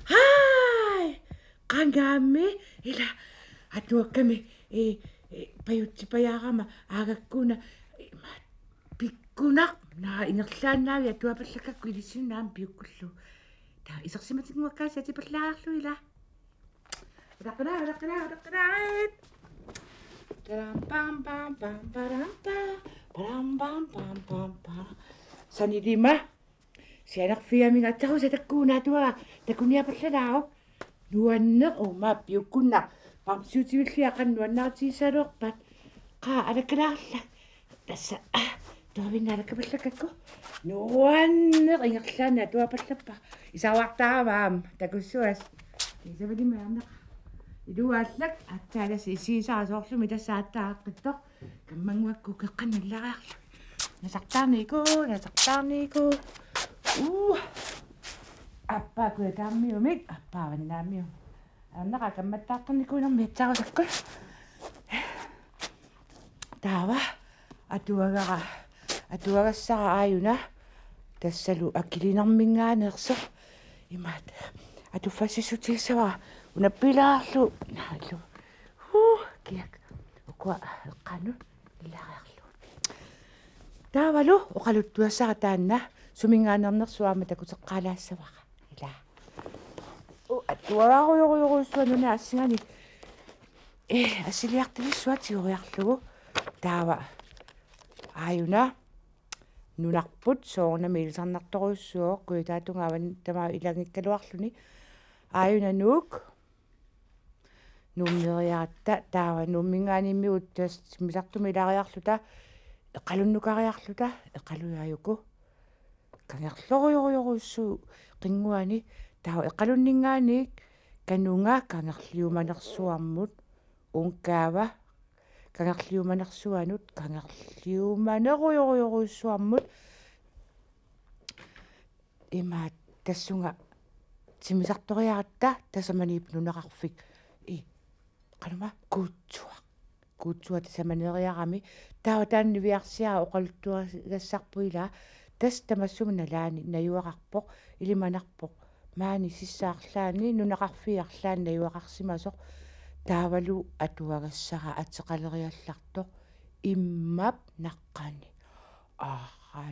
Hai, kangami ila atua kami payutti payagama agakuna pikkunak na ingerlaanaa ya tua pallakakku ilissunaam piukkullu ta isersimatinguakkaasi pallaarlu ila raqnaa pam pam pam pam pam pam pam pam sanilima sianarfiamiga tarusa takkuuna tua takunia pallalaao nuanne oma piukkunna pamsiutivillia qannuannaartiissaluorpat qa alakkalaarla tassa tuavinnaalakapallakakku nuanne ingerlaana tua pallappa isawartaavaam takussuas isavalimaarneqa iluaallak attaalasi isiisaasoorlumi tassaattaaqqittoq kammanguakku keqqannallariarlu nasartaarniku appaaku taammiumik appaavannaammium annaqa kammattaartarnikuunermi atsarusakku taava atuagassara aayuna tassalu akilinermingaaneerso imaat atuffassissutiissavara unappilaarlu naallu kiak ukua eqqanu illariarlu taavalu oqaluttuassara taanna sumingaanernersuarma takuteqqaalaassavara ila atuagaruyoruyoruussuanuna assingani assiliartivissuatioriarlugu taava aayuna nunarput soornami ilisarnartoruussuoq kuitaatungavan tama ilangikkaluarluni aayuna nuuk nummeriaratta taava nummingaanimmigut tas misartumi ilariarluta eqalunnukariarluta eqaluyaayuku kangerloruyoriuruussu qinguani taava eqalunningaaniik kanunga kangerliumanersuarmut unkaava kangerliumanersuanut kangerliumaneruyoriuruussuarmut imaat tassunga simisartoriaratta tasamaniip nunaqarfik qanuma kuutsua tasamaneriarami taava taanniviarsiaa oqaluttuagassarpuila tas tamassumna laani nayuaqarpoq ilimanarpoq maani sissaarlaani nunaqarfiarlaan nayuaqarsimasoq taavalu atuagassara atseqaleriallartoq immap naqqani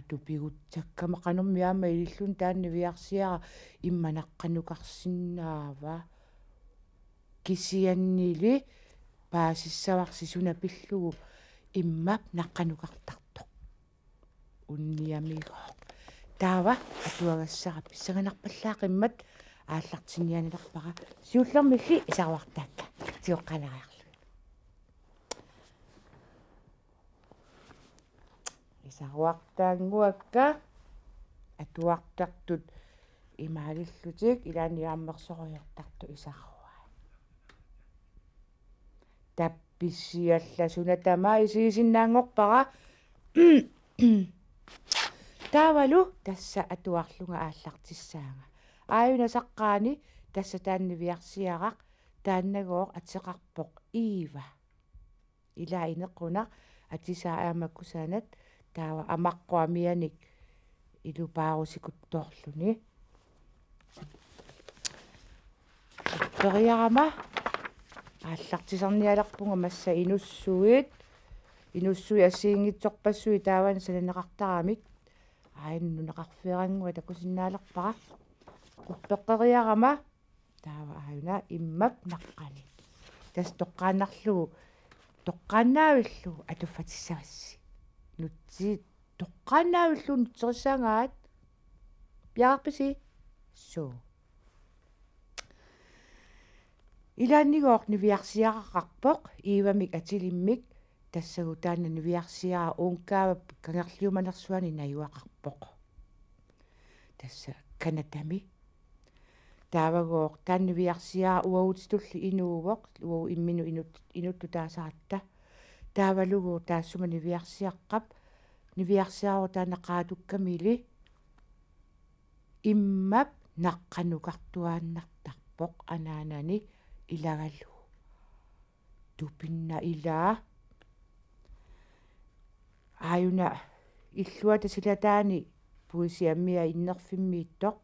tupigutsakkamaqqanermiaama ilillun taanniviarsiara immanаққанукарсинаава кисианнили паасиссаварсисуна иммап наққанукартартоқ унниамиго таава атуагассара писсаганарпаллаақиммат ааллартинианиларпара сиуллермилли исаруартаакка сиоққалариарлу исаруартаангуакка атуартартут имаалиллутик илааниааммерсориортарту исарруа тапписсиалласуна тама исиисиннаангорпара таавалу тасса атуарлунга ааллартиссаага ааюна саққаани тасса тааннивиарсиарақ тааннагоор атсеқарпоқ иива илаа инеққуна атисаа аамаккусаанат таава амаққуамианик илупаарусикутторлуни периарама ааллартисарниалерпунга масса инуссуи ассиингитсорпассуи тааван саланеқартарамик аиннунеқарфиарангуа такусиннаалерпара quppeqqeriarama taava aayuna immap naqqani tas toqqaannaavillu atuffatissavassi nutsi toqqaannaavillu nutserissaangaat piarpisi so ilaannigoorni viarsiaqaqarpoq iivamik atilimmik тассагу таана нивиарсиара уункаава кангерлиуманерсуани наюақарпоқ тасса канатами таавагоо тааннивиарсиара уагутитулли инуувоқ уагу иммину инутту таасаратта таавалугуу таассума нивиарсиаққап нивиарсиару таанақаатуккамили иммап наққанукартуааннартарпоқ анаанани илагалу тупинна илаа аюна иллуата силатаани пуисиаммиа иннерфиммииттоқ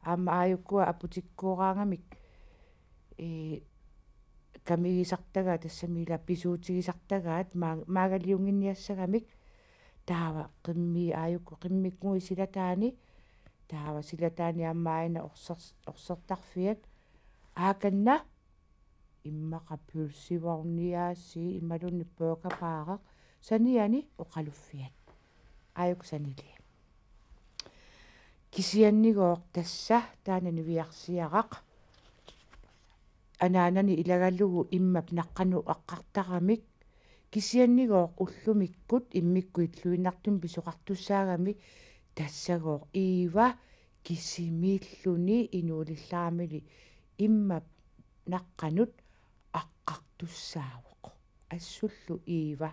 аама аюккуа апутиккуораангамик камигисартага тассамила писуутигисартагаат маагалиунгинниассагамик таава қимми аюкку қиммиккуи силатаани таава силатаани аммааина орсертарфиат ааканна иммақа пулсиварниааси ималунни пуакапаареq саниани оқалуффиат аюк санили кисианнигоо тасса таанани виарсиарақ анаанани илагаллугу иммап наққану аққартарамик кисианнигоо уллумиккут иммиккуит луиннартум писоқартуссаагами тассагоо иива кисимииллуни инуулилларамили иммап наққанут аққартуссаавоқ ассуллу иива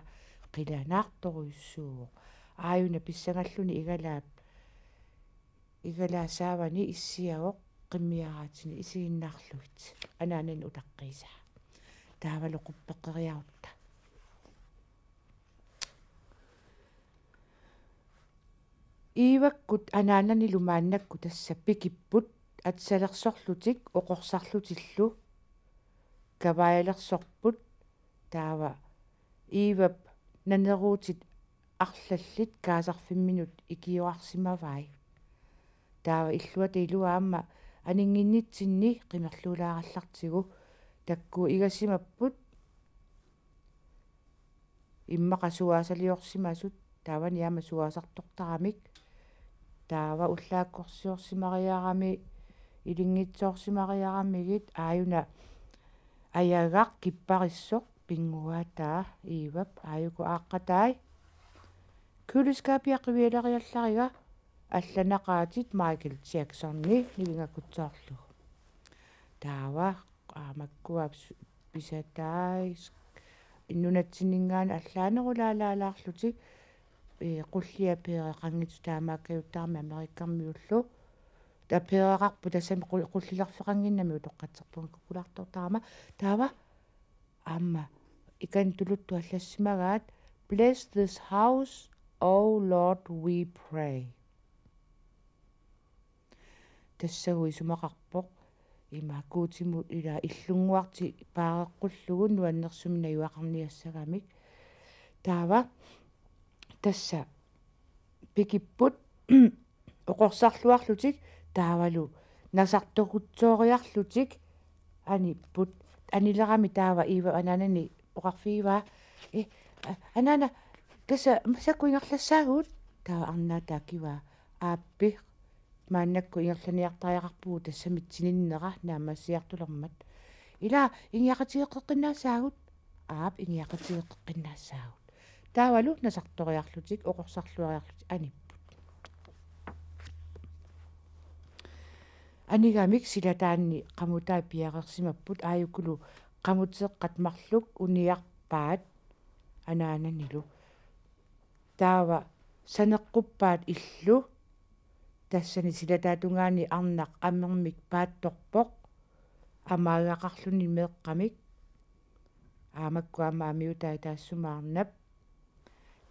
қиланаарторуйссууоқ ааюна писсагаллуни игалаасаавани иссиагоқ қиммиараатини исигиннаарлугит анаанан утаққиса таавалу қуппеққериарутта ииваккут анаанани лумааннакку тасса пикиппут атсалерсорлутик оқорсарлутиллу каваялерсорпут таава иивап нанеруутит арлаллит каасарфимминут икиуарсимавай таава иллуата илуаама анингиннитсинни қимерлуулаараллартигу такку игасимаппут иммақа суаасалиорсимасут таавани яама суаасартортарамик таава уллааккорсиорсимариарами илингитсоорсимариарамигит ааюна аягақ киппариссоқ пингуатаа иивап ааюку ааққатай кулискапиаққивиалариалларига алланақаатит Майкл Джексонни нивингакутсоорлу таава аамаккуап писатай иннунатсинингаан аллаанерулаалаалаарлути qulliapeereqangitsu taamaakkiuttaarmi amerikkarmiullu tapeereqarpu tassami qullilерфеqanginnami utoqqatserpun kukulartortaarma taava aamma ikan tuluttu allassimaгаат bless this house oh lord we pray тассагу исумақарпоқ имаакуутимут ила иллунгуарти паареққуллугу нуаннерсумина юақарниассагамик таава тасса пикиппут оқорсарлуарлутик таавалу насартокутсоориарлутик аниппут анилерами таава ива ананани оқарфиива анана каса масаккуингерлассаагуут таава арнаатаа кива ааппи мааннакку ингерланиартариақарпуу тассамитсининнера наамассиартулермат ила ингиақатигеққиннаассаагут аап ингиақатигеққиннаассаагут таавалу насарториарлутик оқорсарлуариарлутик аниппут анигамик силатаанни қамутаа пиареерсимаппут ааюкулу қамутеэққат марлук униарпаат анаананилу таава санеққуппаат иллу тассани силатаатунгаани арнақ аммермик паатторпоқ амаагақарлуни меэққамик аамакку аама амиутаа таассумаарнап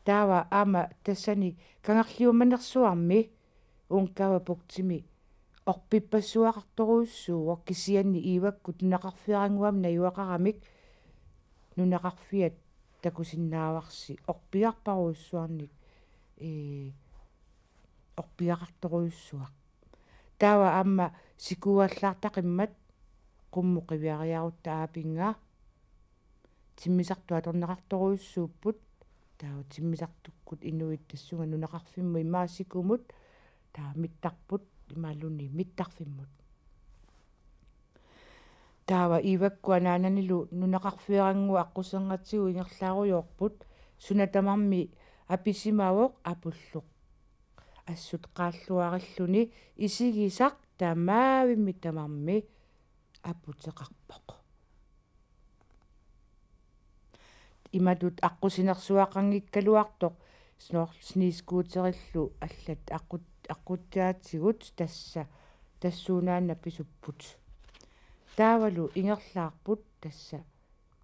таава аама тассани кангарлиуманерсуарми уункава пуктими орпиппассуақарторуйуссуу кисианни ииваккут нунақарфиарангуам наюақарамик нунақарфиат такусиннааварси орпиарпаруйуссуарник орпиақарторуйуссуақ таава аама сикуаллаартақиммат qummuqiviariarutta aapinga timmisartu atorneqartoruissuupput taava timmisartukkut inuit tassunga nunaqarfimmu imaassikumut taava mittarput imaalunni mittarfimmut taava ivakku anaananilu nunaqarfiarangu aqqusengatigu ingerlaaruyorput сунатамарми аписимавоқ апуллуқ ассут qaаллуариллуни исигисақ тамаавимми тамарми аппутеқарпоқ иматут аққусинерсуақангиккалуартоқ снискуутериллу аллат аққуттаатсигут тассуунаанна писуппут таавалу ингерлаарпут тасса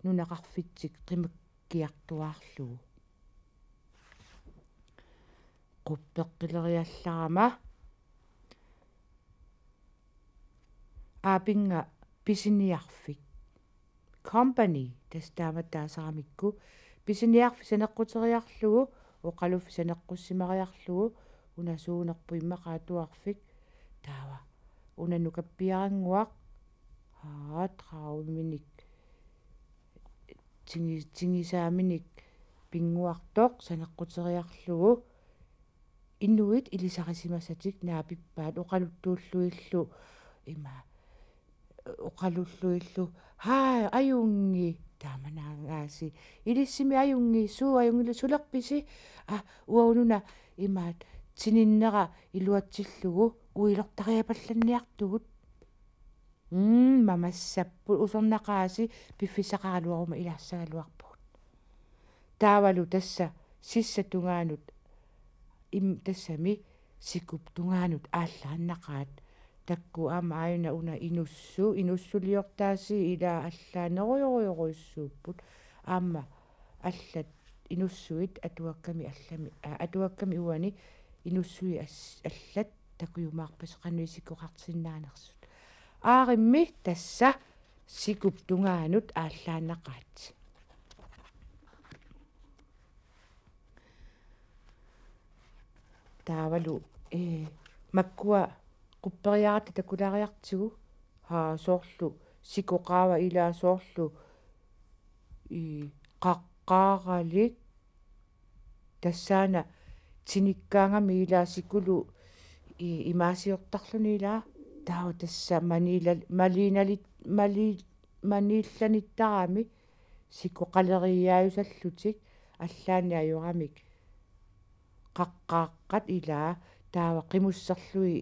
нунақарфитсик қимаккиартуаарлугу quppeqqileriallarama aapinga pisiniarfik company tastaamataasaaramikku pisiniarfi saneqquteriarlugu oqaluffi saneqqussimariarlugu unasuunerpu immaqaatuarfik taava unanukappiaranguaq trauminik tingisaaminik pinguartoq saneqquteriarlugu inuit ilisarisimasatik naapippaat oqaluttuulluillu ima oqalulluillu haa ajungi taamanaangaasi ilissimi ajungi suu ajungillu sulerpisi uaununa imaat tininnera iluatsillugu uilortariapallanniartugut mamassappu usornaqaasi piffisaqaraluaruma ilaassagaluarpugut taavalu tassa sissatungaanut tassami sikup tungaanut ааllaannaqaat takku ama ayuna una inussuliortaasi ila allaaneruyoruissuupput amma allat inussuit atuakkami uani inussui allat takuyumaarpas qanuisikuqartinnaanersut aarimmi tassa sikup tungaanut ааllaannaqaat taavalu makkua qupperiarata takulariartigu soorlu sikoqaava ilaa soorlu qaqqaaralik tassaana tinikkaangami ilaa sikulu imaasiortarluni ilaa taava tassa maniillanittaraami sikoqaleriaayusallutik allaani ajuramik qaqqaaqqat ilaa taava qimusserlui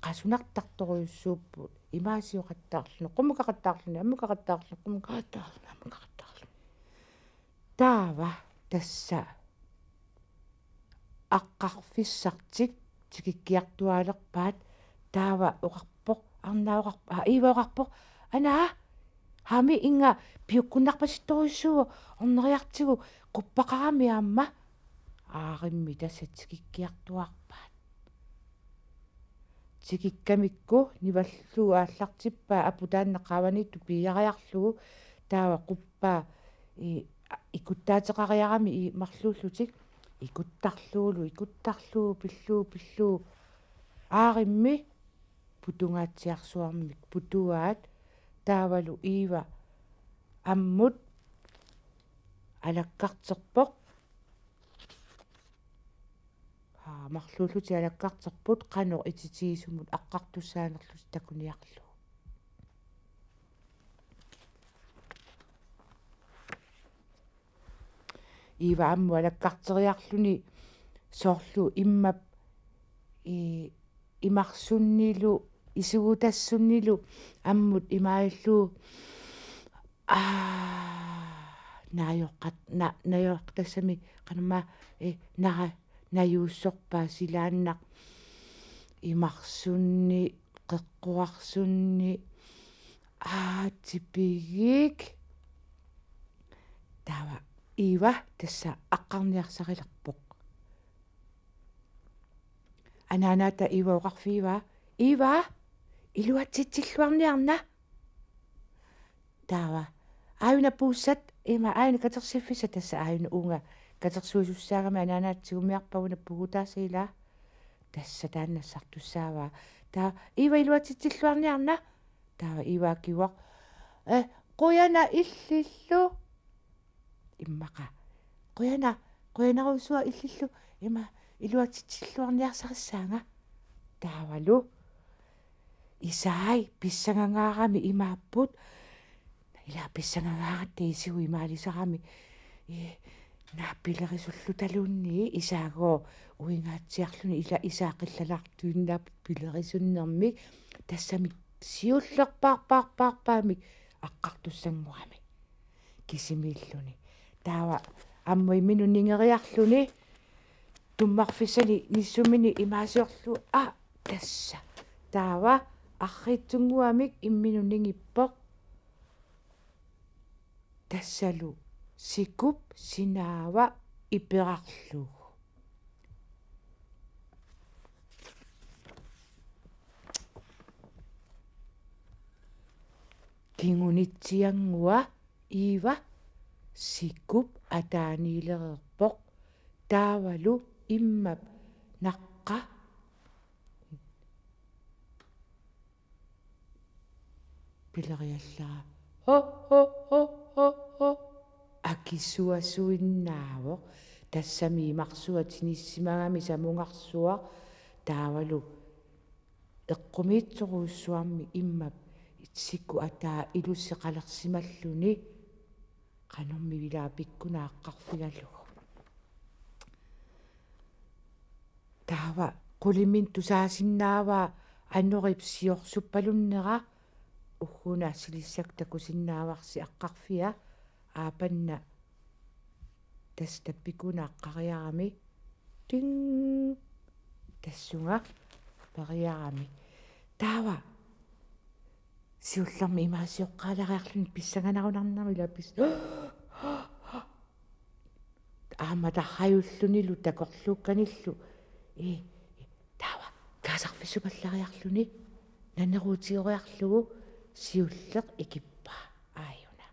qasunartartoruissuuppu imaasiоqattaarlunu qumukaqattaarluni ammukaqattaarlunu qumukaqattaarlunu ammukaqattaarluni taava tassa aqqarfissartik tikikkiartualerpaat taava oqarpoq arnaaoqarpa iivaoqarpoq anaa hami inga piukkunnarpasittoruissuugu orneriartigu quppaqarami aamma aarimmi tassa tikikkiartuarpaat tikikkamikku nivallu aallartippaa aputaanneqaavaniittu piiariarlugu taava quppaa ikuttaateqariarami marluullutik ikuttarluu pilluu aarimmi putungaatsiarsuarmik putuaat taavalu iiva ammut alakkarterpoq marluulluti alakkarterput qano ititiisumut aqqartussaanerlus takuniarlu iiva ammu alakkarteriarluni soorlu immap imarsunnilu isugutassunnilu ammut imaillu nayoqqtassami qanama nara najuussorpaa silaannaq imarsunni qeqquarsunni tipigik taava iiva tassa aqqarniarsarilerpoq anaanaata iiva oqarfiiva iiva iluatsitsilluarniarna taava aayuna puussat ima aayuna katersiffisa tassa aayuna uunga katersuusussaagami anaanaatigumiarpaguna pugutaasiila tassa taannassartussaavaa taa iiva iluatsitsilluarniarna taava iivaakkiuaq quyana illillu immaqa quyanaruusua illillu ima iluatsitsilluarniarsarissaanga taavalu isaai pissangangaarami imaapput ila pissangangaaratte isigu imaalisarami naapilerisullu talunni isaago uingaatiarluni ila isaaqillalaqtuinnaaput pilerisunnermik tassamik siullerparparparpaamik aqqartussanguami kisimilluni taava ammui minun ningeriarluni tummarfissani nissumini imaasiorlu tassa taava arriitsunguamik imminun ningippoq tassalu sikup sinaava iperarlugu kingunitsiangua iiva sikup ataaniilererpoq taavalu immap naqqa pileriallaa ho ho ho ho ho akissuasuinnaavoq tassami marsuatinissimagami samungarsua taavalu eqqumiitsoruussuarmi immap sikku ataa ilusseqalersimalluni qanormi vilaapikkuna aqqarfigalugu taava qulimin tusaasinnaavaa annorip siorsuppalunneqa ugguna silissak takusinnaavarsi aqqarfia aapanna tastappikuna aqqariarami ting tassunga periarami taava siullermi imaasiоққалариарлуни писсаганарунарнарми лапис ааматарраюллунилу такорлуукканиллу таава каасарфиссупаллариарлуни нанеруутиориарлугу сиуллеқ икиппаа ааюна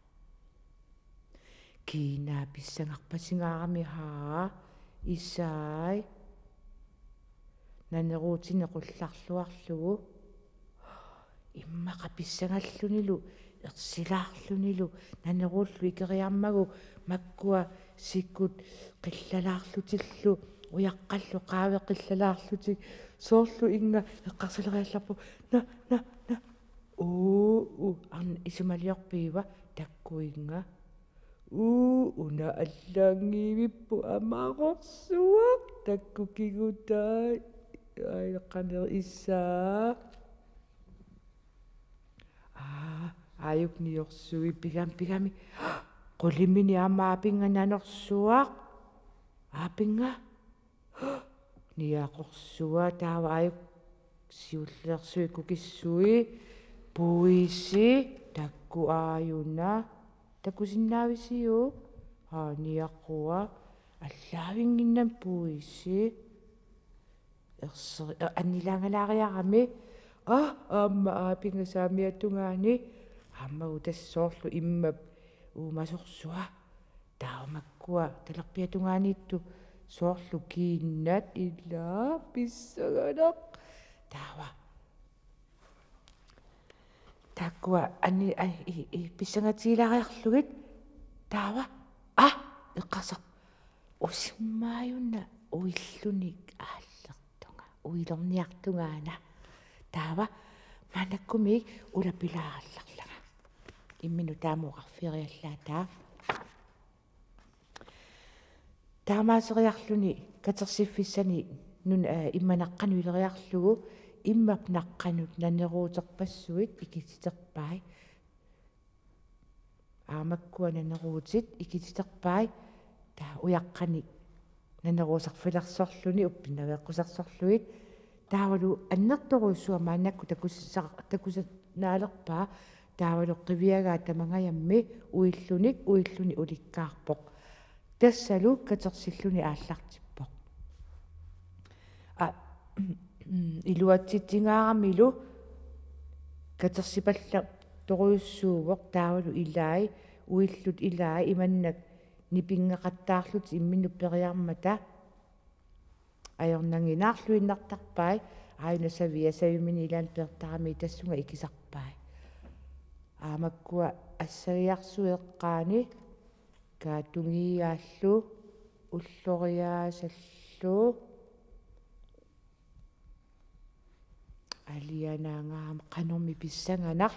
кина писсангарпасингаарами хаа исаай нанеруутинеқулларлуарлугу иммаqa писсагаллунилу ерсилаарлунилу нанеруллу икериармагу маккуа сиккут қиллалаарлутиллу уяққаллу qaавеқиллалаарлутик соорлу инга эққарсалериалларпу на арна исумалиорпиива таккуинга уна аллаангиивиппу амаарорсуақ таккукигутай айққанер иссаа аюкниорсуи пигами qullimini amaapinga nanorsuaq aapinga niaqorsua taava ayuk siulleersui kukissui puisi takku aayuna takusinnaavisiu niaqua allaavinginnam puisi erseri annilaangalaariarami amma aapinga saamiatungaani аммагу тассоорлу иммап уумасорсуа таамаккуа талерпиатунгааниитту соорлу кииннат илаа писсаганақ таава таккуа анни писсагатигилариарлугит таава эққарсақ усиммааюнна уиллуник ааллертунга уилорниартунгаана таава манаккумик улапилаарларлага иммину таамуқарфириаллаатаа таамаасериарлуни катерсиффиссани нун имманаққану илериарлугу иммап наққанут нанеруутерпассуит икититерпай аамаккуа нанеруутит икититерпай таа уяққани нанеруусарфилерсорлуни уппиннавеққусарсорлуит таавалу аннерторуйссуа маанакку такусанаалерпаа таавалу қивиагаа тамангаямми уиллуни уликкаарпоқ тассалу катерсиллуни ааллартиппоқ илуатситсингаарамилу катерсипалла торуйуссуувоқ таавалу илаи уиллут илаи иманнак нипингеқаттаарлут иммину периармата ajornanginaarluinnartarpai aayunasavia savimini ilan pertarami tassunga ikisarpai aamakkua assariarsueqqaani kaatungiaallu ulloriaasallu alianaangaam qanormi pissanganar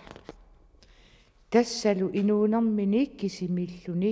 tassalu inuunermini kisimilluni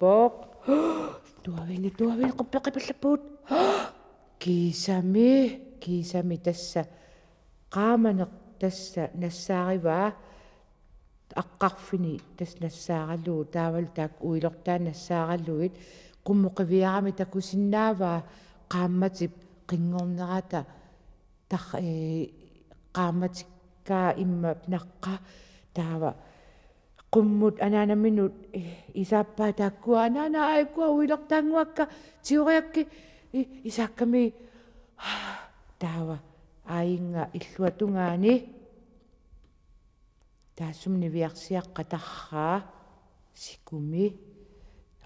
pok. Tuavini quppeqipillappuut. Kiisami tassa qaamaneq tassa nassaarivaa aqqarfini tass nassaaralluu taaval taak uilortaa nassaaralluit qummuqiviarami takusinnaavaa qaammatip qinngornerata qaammatikkaa immap naqqa taava qummut anaanaminut isaappaa taakkua anaana aikua uilortaanguakka tioriakki isaakkami taava ainga illuatungaani taassumni viarsiaqqa tarraa sikumi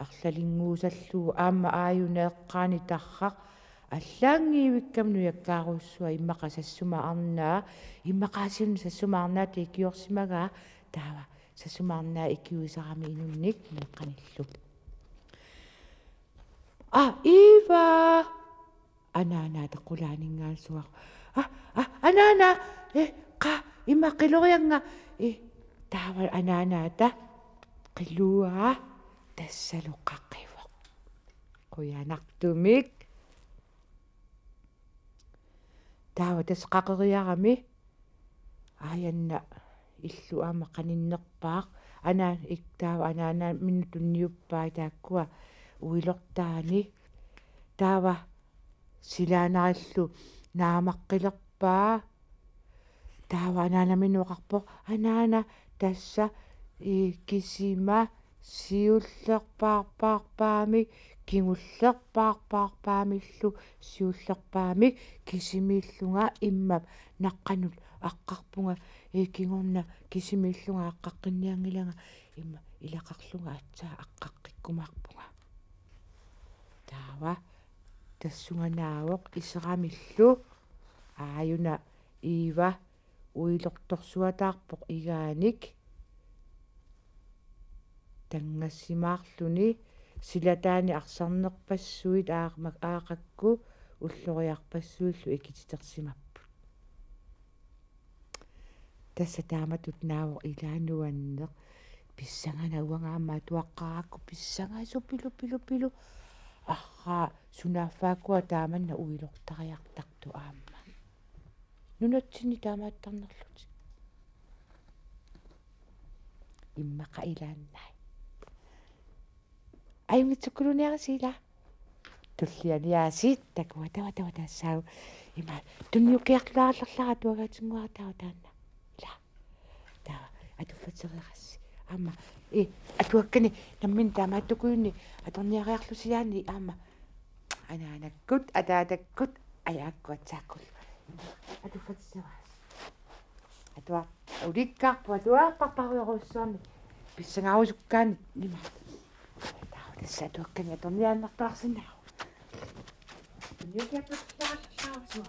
арлалингуусаллуу аама ааюнеэккаани таррaq аллаангиивиккамну яккааруссуа иммаqa сассумаарнаа иммaqaasiun сассумаарнаа тикиорсимагаа таава сассумаарнаа икиуисарами инунник меққаниллу ива анаана тақулаанингаалсуақ анаана қа имма қилорианга таава анаанаата қилуаа тассалуққаққивоқ қуянартумик таава тасқақериарами аянна иллу аама қаниннерпаақ анаа иктаава анаана минутунниуппаа тааккуа уилортаани таава силаанариллу наамаққилерпаа таава анаана минуақарпоқ анаана тасса кисима сиуллерпаарпаарпаами кингуллерпаарпаарпаамиллу сиуллерпаами кисимииллунга иммап наққанут аққарпунга кингорна кисимииллунга аққаққинниангилага имма илақарлунга атсаа аққаққиккумаарпунга таава тассунганаавоқ исерамиллу ааюна ива уилорторсуатаарпоқ игааник тангассимаарлүни силатаани арсарнерпассуит аақмак аақакку уллориарпассуиллу икититерсимаппут тасса тааматут наавоо илаануаннеқ писсангана уангаама туаққаракку писсангаасу пилу арраа сунааффааккуа тааманна уилортариартарту аама нунатсини таамааттарнерлути иммақа илааннай аймитсуккулуниарасила туллианиаасиит такуа тава тассаа има тунниукиарлаарлерлара туагаатингуартаа таанна ила тава атуффатерерасси аама атуаккани наммин таамааттукуйунни аторниариарлусиаани аама анаанаккут атаатаккут аяаккуатсааккул атуффатерерас атуа уликкаарпу атуааққарпаруйоруссуарни писсангаавусуккаани нима тасса атуаккани аторниааннартаарсинаа ньюкиапперлаарлаавсуа